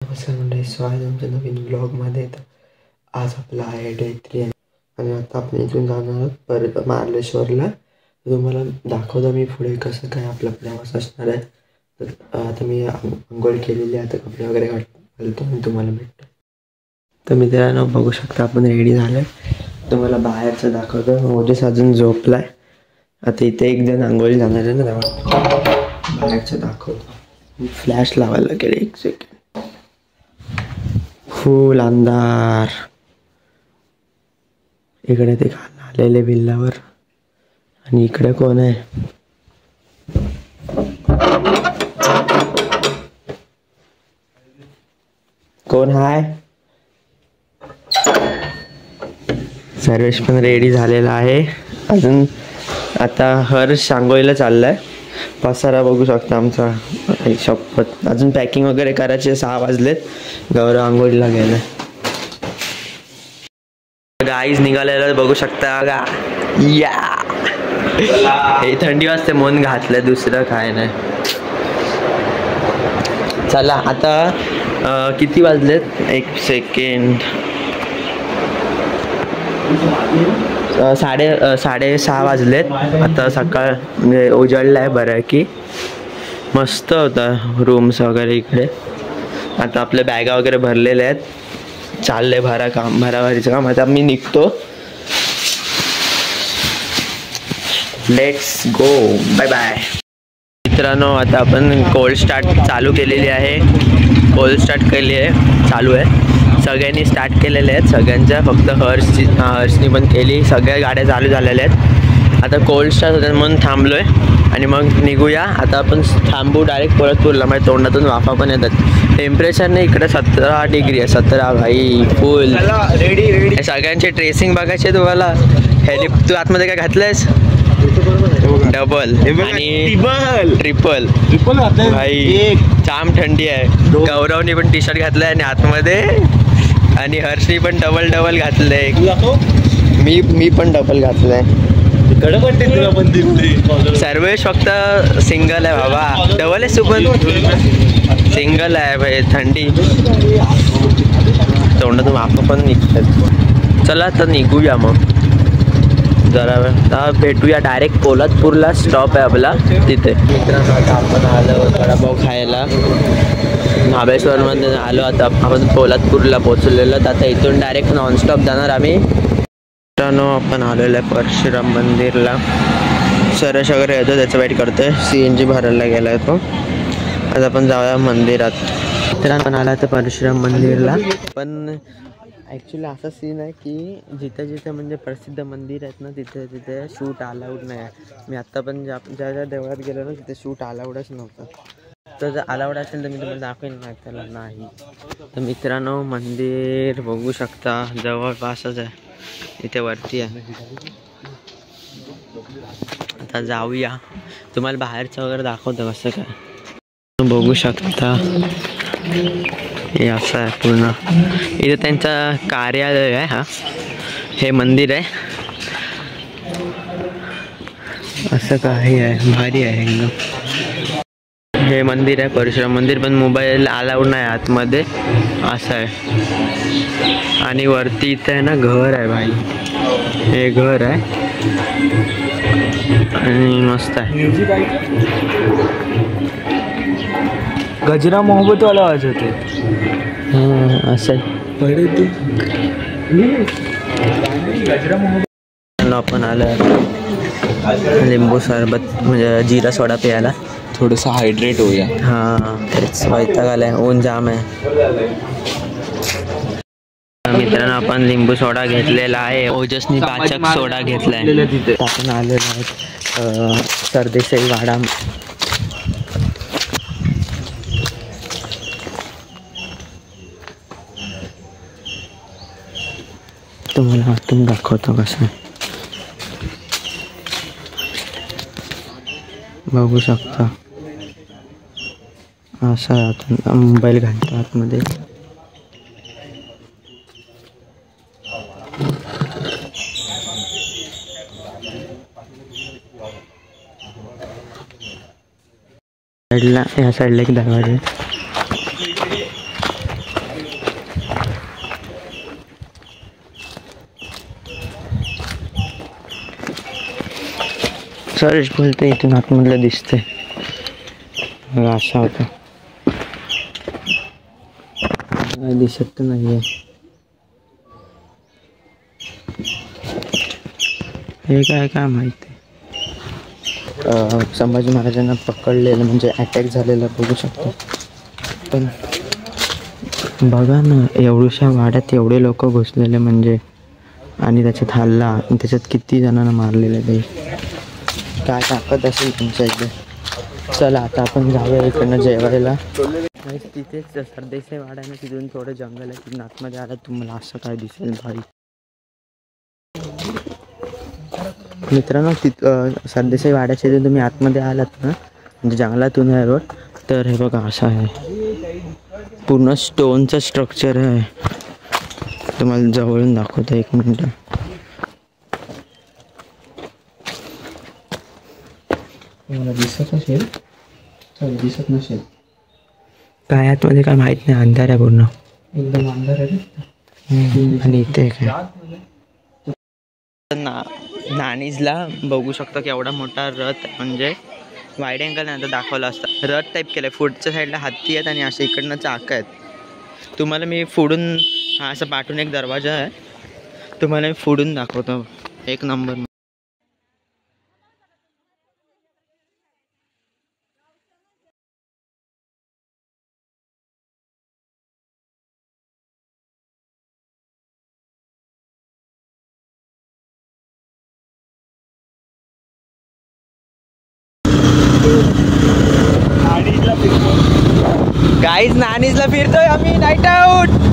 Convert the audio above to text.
नमस्कार मंडळी, स्वागत आमच्या नवीन ब्लॉगमध्ये. तर आज आपला आहे डे 3 आणि आता आपण इथून जाणार आहोत परत मार्लेश्वरला. तुम्हाला दाखवतो मी पुढे कसं काय आपला प्रवास असणार आहे. तर आता मी आंघोळ केलेली आहे, आता कपडे वगैरे घालतो आणि तुम्हाला भेटतो. तर मित्रांनो बघू शकता आपण रेडी झालं. तुम्हाला बाहेरचं दाखवतो. ओजस अजून झोपलाय. आता इथे एक जण आंघोळी जाणार आहे ना, तेव्हा बाहेरचं दाखवतो. फ्लॅश लावायला लागेल, एक सेकंड. फुल अंधार. इकडे ते आलेले बिल्लावर आणि इकडे कोण आहे? कोण हाय? सर्वेश पण रेडी झालेला आहे. अजून आता हर्ष आंघोळीला चाललाय. पसारा बघू शकता आमचा. शपथ, अजून पॅकिंग वगैरे करायचे. 6 वाजलेत. गौरव आंघोळीला गेलाय. गाईज निघालेला बघू शकता का? या हे थंडी वाजते म्हणून घातलं, दुसरं काय नाही. चला आता किती वाजलेत? एक सेकंड. 6:30 वाजलेत. आता सकाळ म्हणजे उजळला आहे बरं की. मस्त होता रूम्स वगैरे इकडे. आता आपल्या बॅगा वगैरे भरलेल्या आहेत. चाललंय भराभरीचं काम. आता मी निघतो. Let's go, bye bye. मित्रांनो आता आपण कोल्ड स्टार्ट चालू केलेली आहे. कोल्ड स्टार्ट केली आहे, चालू आहे. सगळ्यांनी स्टार्ट केलेले आहेत सगळ्यांच्या. फक्त हर्षनी पण केली. सगळ्या गाड्या चालू झालेल्या आहेत. आता कोल्ड स्टार्ट होतं म्हणून थांबलोय आणि मग निघूया. आता आपण थांबू डायरेक्ट पोलतपूरला. माझ्या तोंडातून वाफा पण येतात. टेम्परेचरने इकडे 17 डिग्री आहे. 17 भाई फुल रेडी. सगळ्यांचे ट्रेसिंग बघायचे तुम्हाला. तू आतमध्ये काय घातलंयस? डबल आणि ट्रिपल भाई. जाम थंडी आहे. गौरवनी पण टी शर्ट घातलंय आणि आतमध्ये, आणि हर्षनी पण डबल घातलंय. मी पण डबल घातलंय. सर्वेश फक्त सिंगल आहे बाबा. डबल आहे सुपन सिंगल आहे भाई. थंडी तोंडातून वाफ पण निघतात. चला तर निघूया मग जरा वेळ. भेटूया डायरेक्ट पोलादपूरला. स्टॉप आहे आपला तिथे. मित्रांनो आता आपण आलो वडापाव खायला. महाबळेश्वरमध्ये आलो. आता आपण पोलादपूरला पोचलेलो. आता इथून डायरेक्ट नॉनस्टॉप जाणार आम्ही. मित्रांनो आपण आलेलो आहे परशुराम मंदिरला. सरस वगैरे येतो, त्याचं वेट करतोय. CNG भरायला गेला तो. आता आपण जाऊया मंदिरात. मित्रांनो आपण आला तर परशुराम मंदिरला. पण ॲक्च्युली असा सीन आहे की जिथे म्हणजे प्रसिद्ध मंदिर आहेत ना, तिथे शूट अलाउड नाही आहे. मी आत्ता पण ज्या देवळात गेलो ना, तिथे शूट अलाउडच नव्हतं. तर जर अलाउड असेल तर मी तुम्हाला दाखवेन. त्याला नाही. तर मित्रांनो मंदिर बघू शकता, जवळपासच आहे. इथे वरती आहे. आता जाऊया. तुम्हाला बाहेरचं वगैरे दाखवतं कसं काय. बघू शकता हे असं आहे पूर्ण. इथे त्यांचा कार्यालय आहे. हा हे मंदिर आहे. असं काही आहे, भारी आहे एकदम. हे मंदिर आहे परशुराम मंदिर. पण मोबाईल अलाउड नाही आतमध्ये, असं आहे. आणि वरती इथे आहे ना घर आहे भाई. हे घर आहे आणि मस्त आहे. गजरा मोहब्बत वाला आवाज होते. असं आहे. गजरा मोहब्बत. आपण आलं लिंबू सरबत म्हणजे जिरा सोडा प्यायला. थोडंसं हायड्रेट होऊया. हां तेच वैताग आलाय. ऊन जाम आहे. मित्रांनो आपण लिंबू सोडा घेतलेला आहे. ओजसनी पाचक सोडा घेतलाय. आपण आलेलो आहोत सरदेसाई वाडा. तुम्हाला आतून दाखवतो कसं बघू शकता. असं आहे आतून. मोबाईल घालतो आतमध्ये. साईडला या साईडला एक दरवाजा आहे. सर्च बोलते इथून आतमधलं दिसते असा होता दिसत तर नाहीये हे काय माहिती संभाजी महाराजांना पकडलेलं म्हणजे अटॅक झालेला बघू शकतो पण बघा ना एवढ्याशा वाड्यात एवढे लोक घुसलेले म्हणजे आणि त्याच्यात हल्ला आणि त्याच्यात किती जणांना मारलेले ते काय ताकद असेल तुमच्या इकडे चला आता आपण जाऊया इकडनं जेवायला तिथेच सरदेसाई वाडा आहे ना तिथून थोडं जंगल आहे तिथून आतमध्ये आला तुम्हाला असं काय दिसेल भाई मित्रांनो सरदेसाई वाड्याच्या इथून तुम्ही आतमध्ये आलात ना म्हणजे जंगलातून आहे रोड तर हे बघा असं आहे पूर्ण स्टोनचं स्ट्रक्चर आहे तुम्हाला जवळून दाखवतो एक मिनिट दिसत असेल दिसत नसेल काय आतमध्ये काय माहित नाही अंधार आहे पूर्ण एकदम अंधार आहे आणि इथे काय नाणीजला बघू शकतो की एवढा मोठा रथ म्हणजे वाईड अँगल नाही आता दाखवला असता रथ टाईप केलं आहे पुढच्या साईडला हत्ती आहेत आणि अशा इकडनं चाकं आहेत तुम्हाला मी फोडून हा असं पाठवून एक दरवाजा आहे तुम्हाला मी फोडून दाखवतो एक नंबर गाईज नाणीजला फिरतोय आम्ही नाईट आउट